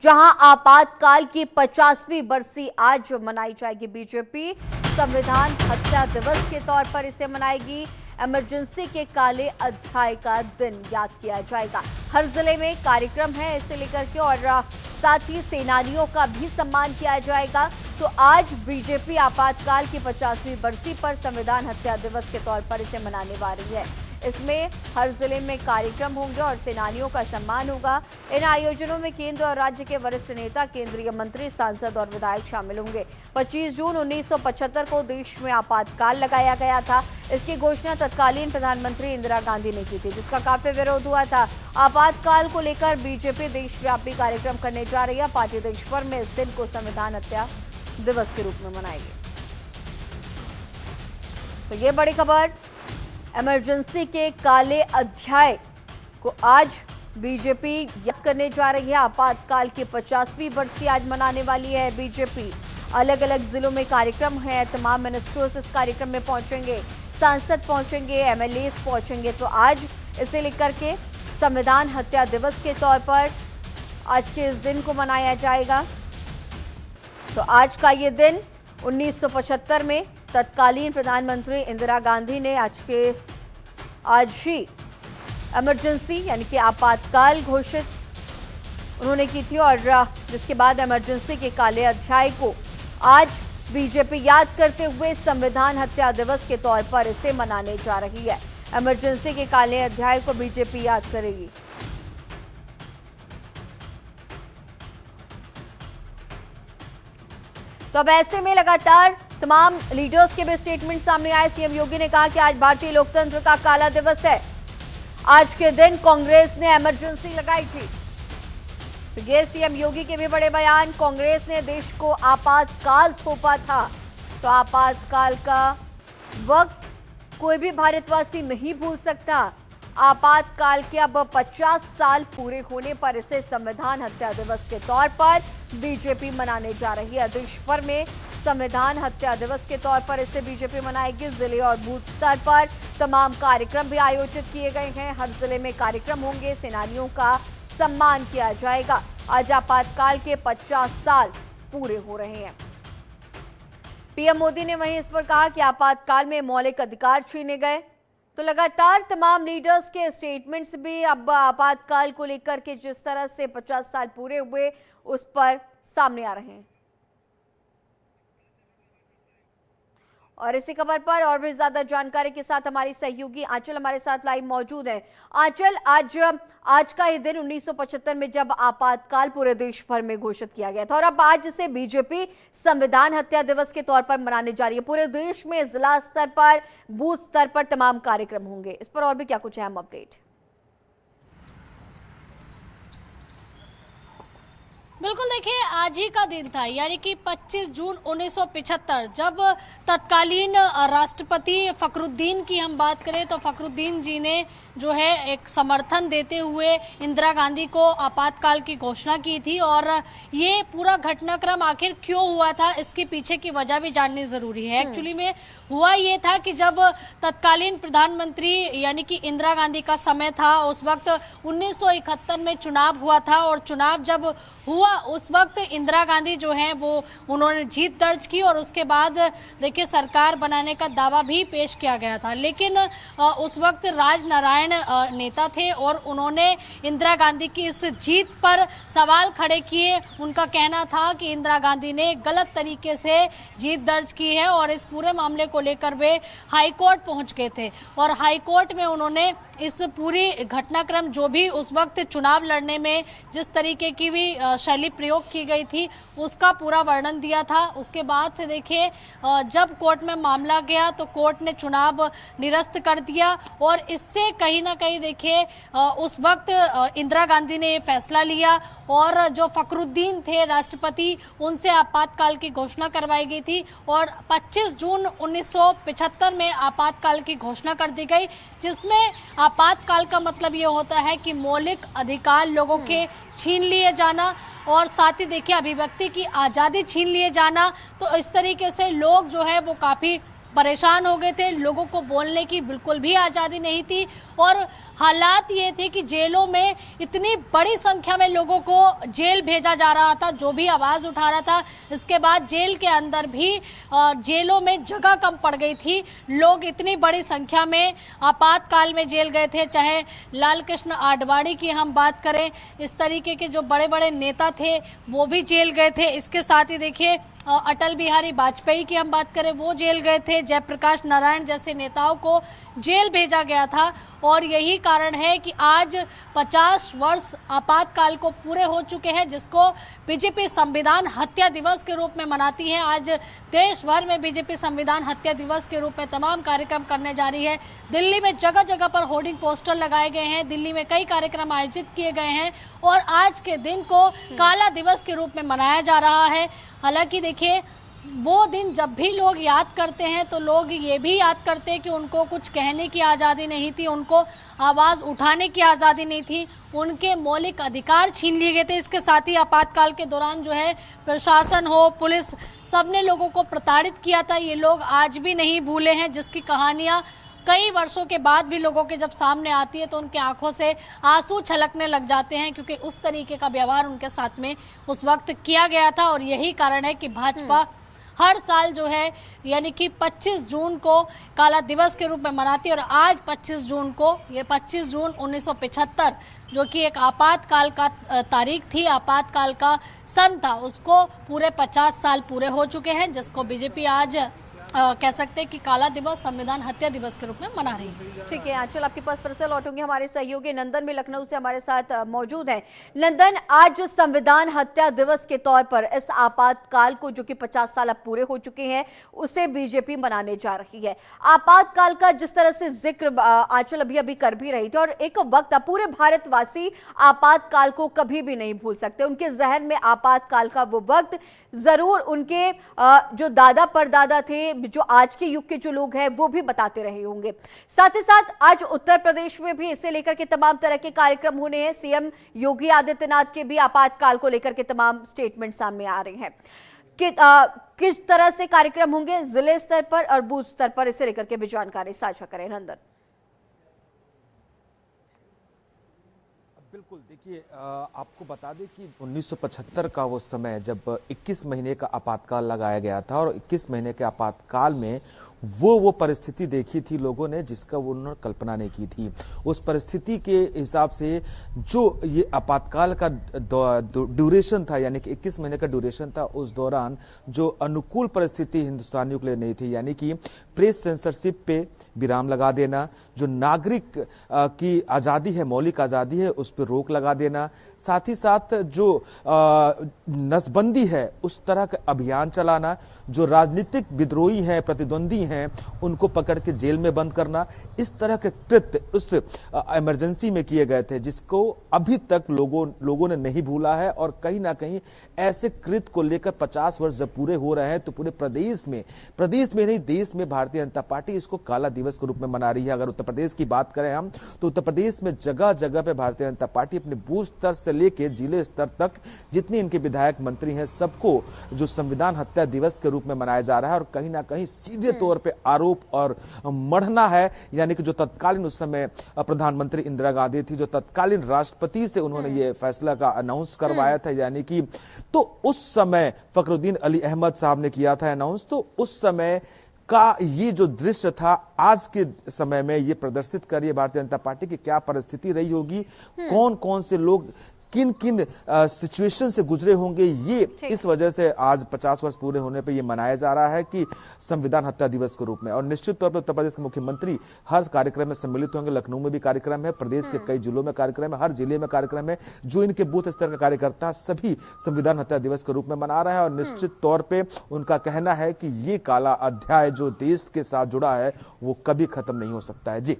जहां आपातकाल की 50वीं बरसी आज मनाई जाएगी। बीजेपी संविधान हत्या दिवस के तौर पर इसे मनाएगी। इमरजेंसी के काले अध्याय का दिन याद किया जाएगा। हर जिले में कार्यक्रम है इसे लेकर के, और साथ ही सेनानियों का भी सम्मान किया जाएगा। तो आज बीजेपी आपातकाल की 50वीं बरसी पर संविधान हत्या दिवस के तौर पर इसे मनाने वाली है। इसमें हर जिले में कार्यक्रम होंगे और सेनानियों का सम्मान होगा। इन आयोजनों में केंद्र और राज्य के वरिष्ठ नेता, केंद्रीय मंत्री, सांसद और विधायक शामिल होंगे। 25 जून 1975 को देश में आपातकाल लगाया गया था। इसकी घोषणा तत्कालीन प्रधानमंत्री इंदिरा गांधी ने की थी, जिसका काफी विरोध हुआ था। आपातकाल को लेकर बीजेपी देशव्यापी कार्यक्रम करने जा रही है। पार्टी देश भर में इस दिन को संविधान हत्या दिवस के रूप में मनाएगी। तो ये बड़ी खबर, इमरजेंसी के काले अध्याय को आज बीजेपी याद करने जा रही है। आपातकाल की 50वीं बरसी आज मनाने वाली है बीजेपी। अलग अलग जिलों में कार्यक्रम है। तमाम मिनिस्टर्स इस कार्यक्रम में पहुंचेंगे, सांसद पहुंचेंगे, एमएलए पहुंचेंगे। तो आज इसे लेकर के संविधान हत्या दिवस के तौर पर आज के इस दिन को मनाया जाएगा। तो आज का ये दिन 1975 में तत्कालीन प्रधानमंत्री इंदिरा गांधी ने आज ही इमरजेंसी यानी कि आपातकाल घोषित उन्होंने की थी, और जिसके बाद इमरजेंसी के काले अध्याय को आज बीजेपी याद करते हुए संविधान हत्या दिवस के तौर पर इसे मनाने जा रही है। इमरजेंसी के काले अध्याय को बीजेपी याद करेगी। तो अब ऐसे में लगातार तमाम लीडर्स के भी स्टेटमेंट सामने आए। सीएम योगी ने कहा कि आज भारतीय लोकतंत्र का काला दिवस है। आज के दिन कांग्रेस ने इमरजेंसी लगाई थी। तो ये सीएम योगी के भी बड़े बयान। कांग्रेस ने देश को आपातकाल थोपा था, तो आपातकाल का वक्त कोई भी भारतवासी नहीं भूल सकता। आपातकाल के अब 50 साल पूरे होने पर इसे संविधान हत्या दिवस के तौर पर बीजेपी मनाने जा रही है। देश भर में संविधान हत्या दिवस के तौर पर इसे बीजेपी मनाएगी। जिले और बूथ स्तर पर तमाम कार्यक्रम भी आयोजित किए गए हैं। हर जिले में कार्यक्रम होंगे, सेनानियों का सम्मान किया जाएगा। आज आपातकाल के 50 साल पूरे हो रहे हैं। पीएम मोदी ने वहीं इस पर कहा कि आपातकाल में मौलिक अधिकार छीने गए। तो लगातार तमाम लीडर्स के स्टेटमेंट्स भी अब आपातकाल को लेकर के जिस तरह से 50 साल पूरे हुए उस पर सामने आ रहे हैं। और इसी खबर पर और भी ज्यादा जानकारी के साथ हमारी सहयोगी आंचल हमारे साथ लाइव मौजूद है। आंचल, आज का ये दिन 1975 में जब आपातकाल पूरे देश भर में घोषित किया गया था, और अब आज इसे बीजेपी संविधान हत्या दिवस के तौर पर मनाने जा रही है। पूरे देश में जिला स्तर पर, बूथ स्तर पर तमाम कार्यक्रम होंगे। इस पर और भी क्या कुछ अहम अपडेट? बिल्कुल, देखिए आज ही का दिन था, यानी कि 25 जून 1975, जब तत्कालीन राष्ट्रपति फखरुद्दीन की हम बात करें तो फखरुद्दीन जी ने जो है एक समर्थन देते हुए इंदिरा गांधी को आपातकाल की घोषणा की थी। और ये पूरा घटनाक्रम आखिर क्यों हुआ था, इसके पीछे की वजह भी जाननी जरूरी है। एक्चुअली में हुआ ये था कि जब तत्कालीन प्रधानमंत्री यानी कि इंदिरा गांधी का समय था, उस वक्त 1971 में चुनाव हुआ था, और चुनाव जब हुआ उस वक्त इंदिरा गांधी जो है वो उन्होंने जीत दर्ज की, और उसके बाद देखिए सरकार बनाने का दावा भी पेश किया गया था। लेकिन उस वक्त राजनारायण नेता थे और उन्होंने इंदिरा गांधी की इस जीत पर सवाल खड़े किए। उनका कहना था कि इंदिरा गांधी ने गलत तरीके से जीत दर्ज की है, और इस पूरे मामले को लेकर वे हाईकोर्ट पहुंच गए थे। और हाईकोर्ट में उन्होंने इस पूरी घटनाक्रम, जो भी उस वक्त चुनाव लड़ने में जिस तरीके की भी शैली प्रयोग की गई थी, उसका पूरा वर्णन दिया था। उसके बाद से देखिए जब कोर्ट में मामला गया तो कोर्ट ने चुनाव निरस्त कर दिया, और इससे कहीं ना कहीं देखिए उस वक्त इंदिरा गांधी ने ये फैसला लिया, और जो फखरुद्दीन थे राष्ट्रपति, उनसे आपातकाल की घोषणा करवाई गई थी। और 25 जून 1975 में आपातकाल की घोषणा कर दी गई, जिसमें आपातकाल का मतलब ये होता है कि मौलिक अधिकार लोगों के छीन लिए जाना, और साथ ही देखिए अभिव्यक्ति की आज़ादी छीन लिए जाना। तो इस तरीके से लोग जो है वो काफ़ी परेशान हो गए थे, लोगों को बोलने की बिल्कुल भी आज़ादी नहीं थी और हालात ये थे कि जेलों में इतनी बड़ी संख्या में लोगों को जेल भेजा जा रहा था, जो भी आवाज़ उठा रहा था। इसके बाद जेल के अंदर भी जेलों में जगह कम पड़ गई थी, लोग इतनी बड़ी संख्या में आपातकाल में जेल गए थे। चाहे लाल कृष्ण आडवाणी की हम बात करें, इस तरीके के जो बड़े बड़े नेता थे वो भी जेल गए थे। इसके साथ ही देखिए अटल बिहारी वाजपेयी की हम बात करें, वो जेल गए थे। जयप्रकाश नारायण जैसे नेताओं को जेल भेजा गया था और यही कारण है कि आज 50 वर्ष आपातकाल को पूरे हो चुके हैं, जिसको बीजेपी संविधान हत्या दिवस के रूप में मनाती है। आज देश भर में बीजेपी संविधान हत्या दिवस के रूप में तमाम कार्यक्रम करने जा रही है। दिल्ली में जगह जगह पर होर्डिंग पोस्टर लगाए गए हैं, दिल्ली में कई कार्यक्रम आयोजित किए गए हैं और आज के दिन को काला दिवस के रूप में मनाया जा रहा है। हालांकि देखिए, वो दिन जब भी लोग याद करते हैं तो लोग ये भी याद करते हैं कि उनको कुछ कहने की आज़ादी नहीं थी, उनको आवाज़ उठाने की आज़ादी नहीं थी, उनके मौलिक अधिकार छीन लिए गए थे। इसके साथ ही आपातकाल के दौरान जो है प्रशासन हो, पुलिस, सबने लोगों को प्रताड़ित किया था। ये लोग आज भी नहीं भूले हैं, जिसकी कहानियाँ कई वर्षों के बाद भी लोगों के जब सामने आती है तो उनके आंखों से आंसू छलकने लग जाते हैं, क्योंकि उस तरीके का व्यवहार उनके साथ में उस वक्त किया गया था। और यही कारण है कि भाजपा हर साल जो है यानी कि 25 जून को काला दिवस के रूप में मनाती है और आज 25 जून को, ये 25 जून 1975 जो कि एक आपातकाल का तारीख थी, आपातकाल का सन था, उसको पूरे 50 साल पूरे हो चुके हैं, जिसको बीजेपी आज कह सकते हैं कि काला दिवस, संविधान हत्या दिवस के रूप में मना रही है। ठीक है आंचल, आपके पास फिर से लौटूंगे। हमारे सहयोगी नंदन भी लखनऊ से हमारे साथ मौजूद हैं। नंदन, आज जो संविधान हत्या दिवस के तौर पर इस आपातकाल को, जो कि 50 साल अब पूरे हो चुके हैं, उसे बीजेपी मनाने जा रही है। आपातकाल का जिस तरह से जिक्र आंचल अभी अभी कर भी रही थी, और एक वक्त पूरे भारतवासी आपातकाल को कभी भी नहीं भूल सकते। उनके जहन में आपातकाल का वो वक्त जरूर उनके जो दादा परदादा थे, जो आज के युग के जो लोग हैं, वो भी बताते रहे होंगे। साथ ही साथ आज उत्तर प्रदेश में भी इसे लेकर के तमाम तरह के कार्यक्रम होने हैं। सीएम योगी आदित्यनाथ के भी आपातकाल को लेकर के तमाम स्टेटमेंट सामने आ रहे हैं कि किस तरह से कार्यक्रम होंगे जिले स्तर पर और बूथ स्तर पर, इसे लेकर के भी जानकारी साझा करें नंदन। बिल्कुल, देखिए आपको बता दें कि 1975 का वो समय जब 21 महीने का आपातकाल लगाया गया था और 21 महीने के आपातकाल में वो परिस्थिति देखी थी लोगों ने, जिसका वो उन्होंने कल्पना नहीं की थी। उस परिस्थिति के हिसाब से जो ये आपातकाल का ड्यूरेशन था, यानी कि 21 महीने का ड्यूरेशन था, उस दौरान जो अनुकूल परिस्थिति हिंदुस्तानियों के लिए नहीं थी, यानी कि प्रेस सेंसरशिप पे विराम लगा देना, जो नागरिक की आज़ादी है, मौलिक आज़ादी है, उस पर रोक लगा देना, साथ ही साथ जो नसबंदी है उस तरह का अभियान चलाना, जो राजनीतिक विद्रोही हैं, प्रतिद्वंदी हैं, उनको पकड़ के जेल में बंद करना, इस तरह के कृत्य उस इमरजेंसी में किए गए थे, जिसको अभी तक लोगों ने नहीं भूला है। और कहीं ना कहीं ऐसे कृत्य को लेकर 50 वर्ष जब पूरे हो रहे हैं तो पूरे प्रदेश में नहीं, देश में भारतीय जनता पार्टी इसको काला दिवस के रूप में मना रही है। अगर उत्तर प्रदेश की बात करें हम, तो उत्तर प्रदेश में जगह जगह पे भारतीय जनता पार्टी अपने बूथ स्तर से लेकर जिले स्तर तक जितने इनके विधायक मंत्री हैं, सबको जो संविधान हत्या दिवस के रूप में मनाया जा रहा है। और कहीं ना कहीं सीधे तौर पे आरोप और मढ़ना है, यानी कि जो तत्कालीन उस समय प्रधानमंत्री इंदिरा गांधी थी, जो तत्कालीन राष्ट्रपति से उन्होंने ये फैसला का अनाउंस करवाया था, यानी कि तो उस समय फखरुद्दीन अली अहमद साहब ने किया था अनाउंस, तो उस समय का ये जो दृश्य था आज के समय में ये प्रदर्शित करिए भारतीय जनता पार्टी की क्या परिस्थिति रही होगी, कौन कौन से लोग किन किन सिचुएशन से गुजरे होंगे। ये इस वजह से आज 50 वर्ष पूरे होने पे ये मनाया जा रहा है कि संविधान हत्या दिवस के रूप में। और निश्चित तौर पर उत्तर प्रदेश के मुख्यमंत्री हर कार्यक्रम में सम्मिलित होंगे। लखनऊ में भी कार्यक्रम है, प्रदेश के कई जिलों में कार्यक्रम है, हर जिले में कार्यक्रम है। जो इनके बूथ स्तर का कार्यकर्ता सभी संविधान हत्या दिवस के रूप में मना रहे हैं। और निश्चित तौर पर उनका कहना है कि ये काला अध्याय जो देश के साथ जुड़ा है वो कभी खत्म नहीं हो सकता है। जी